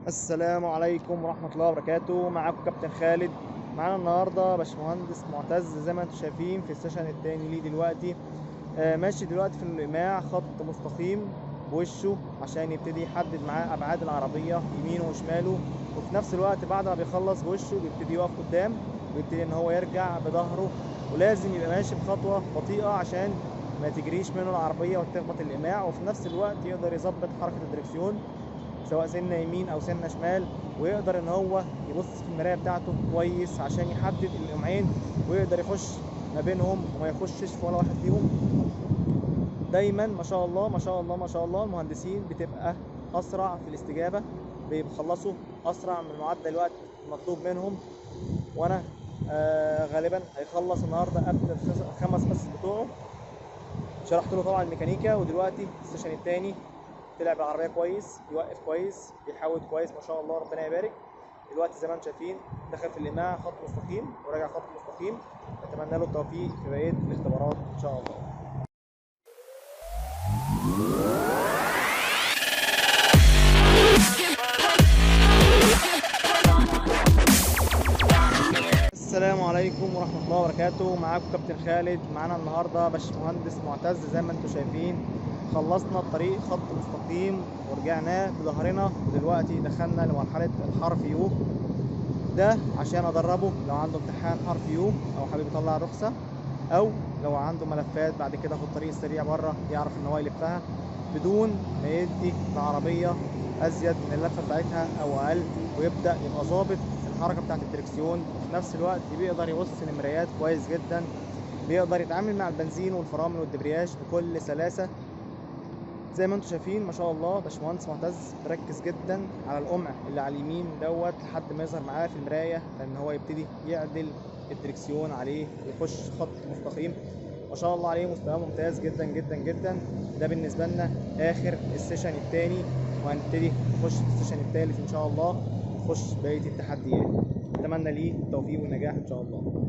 السلام عليكم ورحمة الله وبركاته. معاكم كابتن خالد. معانا النهارده باشمهندس معتز زي ما انتم شايفين في السيشن التاني ليه دلوقتي. ماشي دلوقتي في الإيماع خط مستقيم بوشه عشان يبتدي يحدد معاه أبعاد العربية يمينه وشماله، وفي نفس الوقت بعد ما بيخلص بوشه بيبتدي يقف قدام ويبتدي إن هو يرجع بظهره، ولازم يبقى ماشي بخطوة بطيئة عشان ما تجريش منه العربية وتخبط الإيماع، وفي نفس الوقت يقدر يظبط حركة الدركسيون سواء سنه يمين او سنه شمال، ويقدر ان هو يبص في المرايه بتاعته كويس عشان يحدد القمعين ويقدر يخش ما بينهم وما يخشش في ولا واحد فيهم. دايما ما شاء الله ما شاء الله ما شاء الله المهندسين بتبقى اسرع في الاستجابه، بيخلصوا اسرع من معدل الوقت المطلوب منهم. وانا غالبا هيخلص النهارده قبل الخمس حصص بتوعه. شرحت له طبعا الميكانيكا، ودلوقتي السيشن الثاني طلع بالعربيه كويس، بيوقف كويس، بيحاول كويس ما شاء الله ربنا يبارك. دلوقتي زي ما انتم شايفين دخل في الإيماع خط مستقيم وراجع خط مستقيم. اتمنى له التوفيق في بقيه الاختبارات ان شاء الله. السلام عليكم ورحمة الله وبركاته. معاكم كابتن خالد. معانا النهارده باشمهندس معتز زي ما انتم شايفين. خلصنا الطريق خط مستقيم ورجعناه بظهرنا، ودلوقتي دخلنا لمرحلة الحرف يو. ده عشان ادربه لو عنده امتحان حرف يو او حابب يطلع الرخصة، او لو عنده ملفات بعد كده في الطريق السريع بره يعرف ان هو يلفها بدون ما يدي العربية ازيد من اللفة بتاعتها او اقل، ويبدأ يبقى ظابط الحركة بتاعت الدركسيون، وفي نفس الوقت بيقدر يبص النمريات كويس جدا، بيقدر يتعامل مع البنزين والفرامل والدبرياج بكل سلاسة. زي ما انتم شايفين ما شاء الله باشمهندس معتز مركز جدا على القمع اللي على اليمين دوت لحد ما يظهر معاه في المرايه، لان هو يبتدي يعدل الدركسيون عليه ويخش خط مستقيم. ما شاء الله عليه مستواه ممتاز جدا جدا جدا. ده بالنسبه لنا اخر السيشن الثاني، وهنبتدي نخش في السيشن الثالث ان شاء الله ونخش بقيه التحديات. اتمنى ليه التوفيق والنجاح ان شاء الله.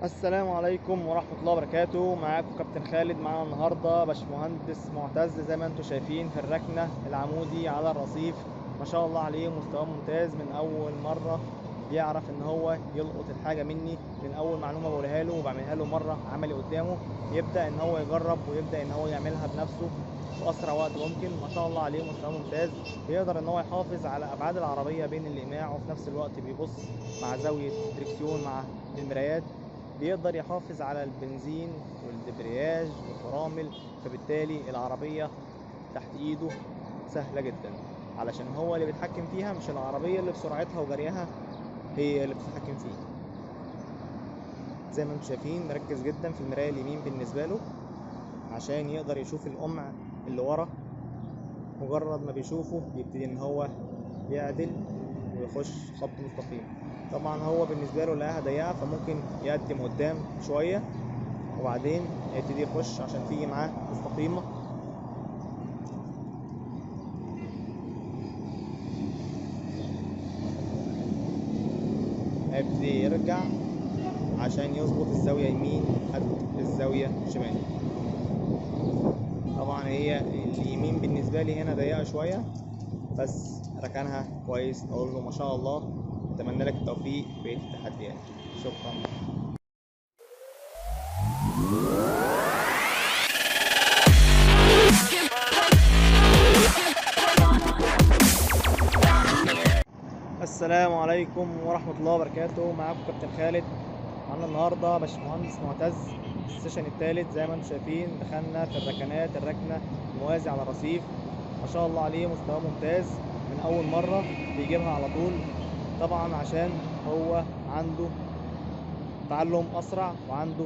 السلام عليكم ورحمة الله وبركاته. معاكم كابتن خالد. معانا النهاردة باشمهندس معتز زي ما انتم شايفين في الركنة العمودي على الرصيف. ما شاء الله عليه مستواه ممتاز، من أول مرة بيعرف إن هو يلقط الحاجة مني، من أول معلومة بقولها له وبعملها له مرة عملي قدامه يبدأ إن هو يجرب ويبدأ إن هو يعملها بنفسه في أسرع وقت ممكن. ما شاء الله عليه مستواه ممتاز، بيقدر إن هو يحافظ على أبعاد العربية بين الإيماع، وفي نفس الوقت بيبص مع زاوية دركسيون مع المرايات، بيقدر يحافظ على البنزين والدبرياج والفرامل. فبالتالي العربية تحت ايده سهلة جدا، علشان هو اللي بيتحكم فيها، مش العربية اللي بسرعتها وجريها هي اللي بتتحكم فيه. زي ما انتم شايفين مركز جدا في المراية اليمين بالنسبة له عشان يقدر يشوف القمع اللي ورا. مجرد ما بيشوفه بيبتدي ان هو يعدل ويخش خط مستقيم. طبعا هو بالنسبه له لقاها ضيقه فممكن يقدم قدام شويه وبعدين يبتدي يخش عشان تيجي معاه مستقيمه. هيبتدي يرجع عشان يظبط الزاويه يمين قد الزاويه شمال. طبعا هي اليمين بالنسبه لي هنا ضيقه شويه، بس ركنها كويس. اقول له ما شاء الله، اتمنى لك التوفيق في بقيه التحديات. شكرا. السلام عليكم ورحمه الله وبركاته. معاكم كابتن خالد. معانا النهارده باشمهندس معتز السيشن الثالث. زي ما انتم شايفين دخلنا في الركنات، الركنه الموازي على الرصيف. ما شاء الله عليه مستواه ممتاز، من اول مره بيجيبها على طول. طبعا عشان هو عنده تعلم اسرع وعنده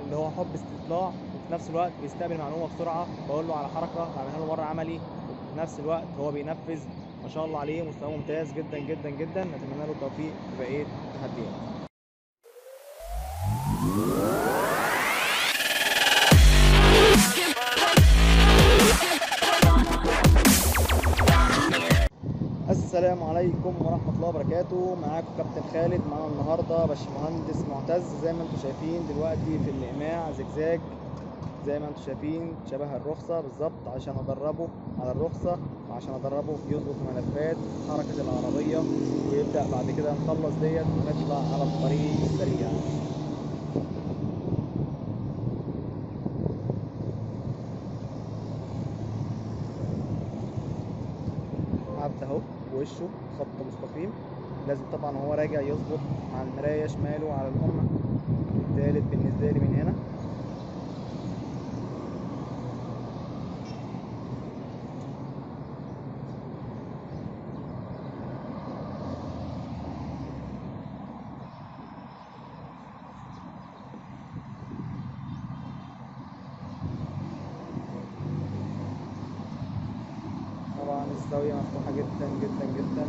اللي هو حب استطلاع، وفي نفس الوقت بيستقبل معلومه بسرعه. بقول له على حركه بعملها له مره عملي، وفي نفس الوقت هو بينفذ ما شاء الله عليه، مستوى ممتاز جدا جدا جدا. نتمنى له التوفيق في بقيه التحديات. السلام عليكم ورحمة الله وبركاته. معاكم كابتن خالد. معانا النهارده باشمهندس معتز. زي ما انتم شايفين دلوقتي في الإقماع زجزاج، زي ما انتم شايفين شبه الرخصة بالظبط، عشان أدربه على الرخصة وعشان أدربه يظبط ملفات حركة العربية، ويبدأ بعد كده نخلص ديت ونطلع على الطريق السريع. عبد اهو وشه خط مستقيم، لازم طبعا هو راجع يظبط مع المراية شماله على الأمة. التالت بالنسبة لي من هنا. طبعا الزاوية مفتوحة جدا جدا جدا.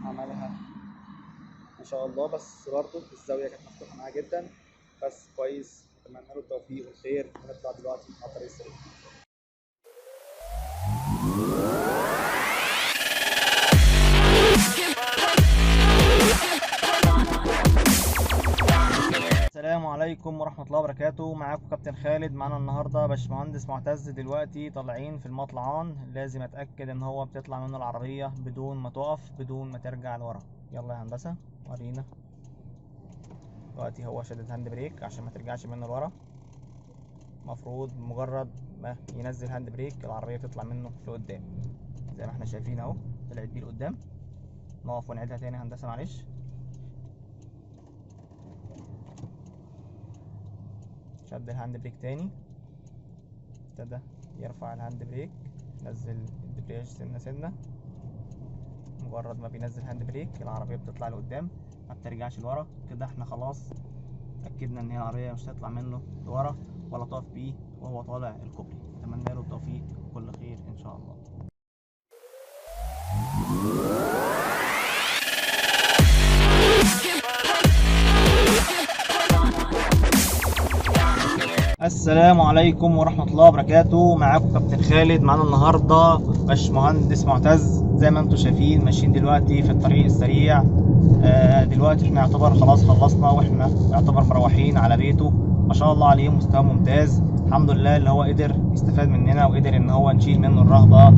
عملها ما شاء الله، بس برضه الزاوية كانت مفتوحة معاه جدا، بس كويس. اتمنى له التوفيق والخير. ونطلع دلوقتي على الطريق السريع. السلام عليكم ورحمة الله وبركاته. معاكم كابتن خالد. معانا النهاردة باشمهندس معتز. دلوقتي طالعين في المطلعان، لازم اتأكد ان هو بتطلع منه العربية بدون ما تقف، بدون ما ترجع لورا. يلا يا هندسة ورينا. دلوقتي هو شدد هاند بريك عشان ما ترجعش منه لورا. مفروض مجرد ما ينزل هاند بريك العربية تطلع منه لقدام، زي ما احنا شايفين اهو طلعت بيه لقدام. نقف ونعيدها تاني هندسة معلش. شد الهاند بريك تاني، ابتدى يرفع الهاند بريك، نزل الدبرياج سنة سنة. مجرد ما بينزل هاند بريك العربية بتطلع لقدام، ما بترجعش لورا. كده احنا خلاص اتأكدنا ان هي العربية مش هتطلع منه لورا ولا تقف بيه وهو طالع الكوبري. اتمنى له التوفيق وكل خير ان شاء الله. السلام عليكم ورحمة الله وبركاته. معاكم كابتن خالد. معانا النهاردة باشمهندس معتز. زي ما انتم شايفين ماشيين دلوقتي في الطريق السريع. دلوقتي احنا يعتبر خلاص خلصنا، واحنا يعتبر مروحين على بيته. ما شاء الله عليه، مستوى ممتاز. الحمد لله اللي هو قدر يستفاد مننا، وقدر ان هو نشيل منه الرهبة،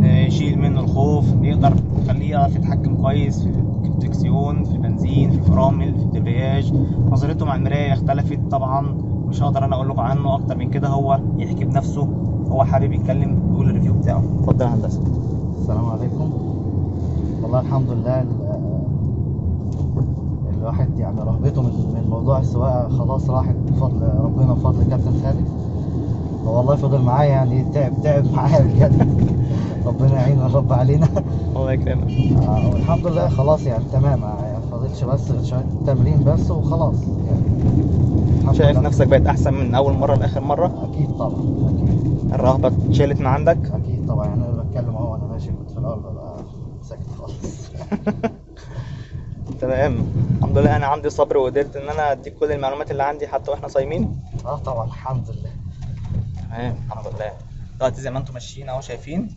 نشيل منه الخوف، نقدر نخليه يعرف يتحكم كويس في الدركسيون، في البنزين، في الفرامل، في الدبرياج. نظرته مع المراية اختلفت طبعا، مش هقدر انا اقول لكم عنه اكتر من كده. هو يحكي بنفسه، هو حابب يتكلم يقول الريفيو بتاعه. اتفضل يا هندسه. السلام عليكم. والله الحمد لله الواحد يعني رهبته من موضوع السواقه خلاص راحت بفضل ربنا وفضل كابتن خالد. والله فضل معايا يعني تعب معايا بجد. ربنا يعين الرب علينا. الله يكرمك. والحمد لله خلاص يعني تمام، يعني فاضلش بس شويه تمرين بس وخلاص يعني. شايف نفسك بقت احسن من اول مره لاخر مره؟ اكيد طبعا اكيد. الرهبه اتشالت من عندك؟ اكيد طبعا. يعني انا بتكلم اهو وانا ماشي، كنت في الاول ببقى ساكت خالص. تمام. الحمد لله انا عندي صبر وقدرت ان انا اديك كل المعلومات اللي عندي حتى واحنا صايمين. طبعا الحمد لله. تمام الحمد لله. دلوقتي زي ما انتم ماشيين اهو شايفين،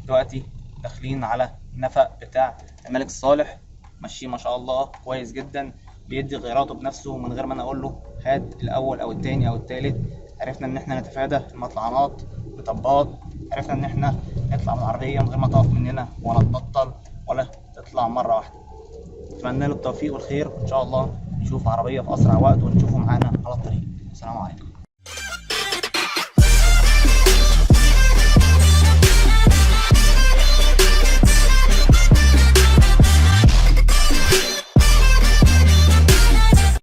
دلوقتي داخلين على النفق بتاع الملك الصالح. ماشيين ما شاء الله كويس جدا، بيدي غيراته بنفسه من غير ما انا اقول له هات الاول او الثاني او الثالث. عرفنا ان احنا نتفادى المطلعنات مطبات، عرفنا ان احنا نطلع من العربيه من غير ما تقف مننا ولا تبطل ولا تطلع مره واحده. اتمنى له التوفيق والخير، وان شاء الله نشوف عربيه في اسرع وقت ونشوفه معانا على الطريق. السلام عليكم.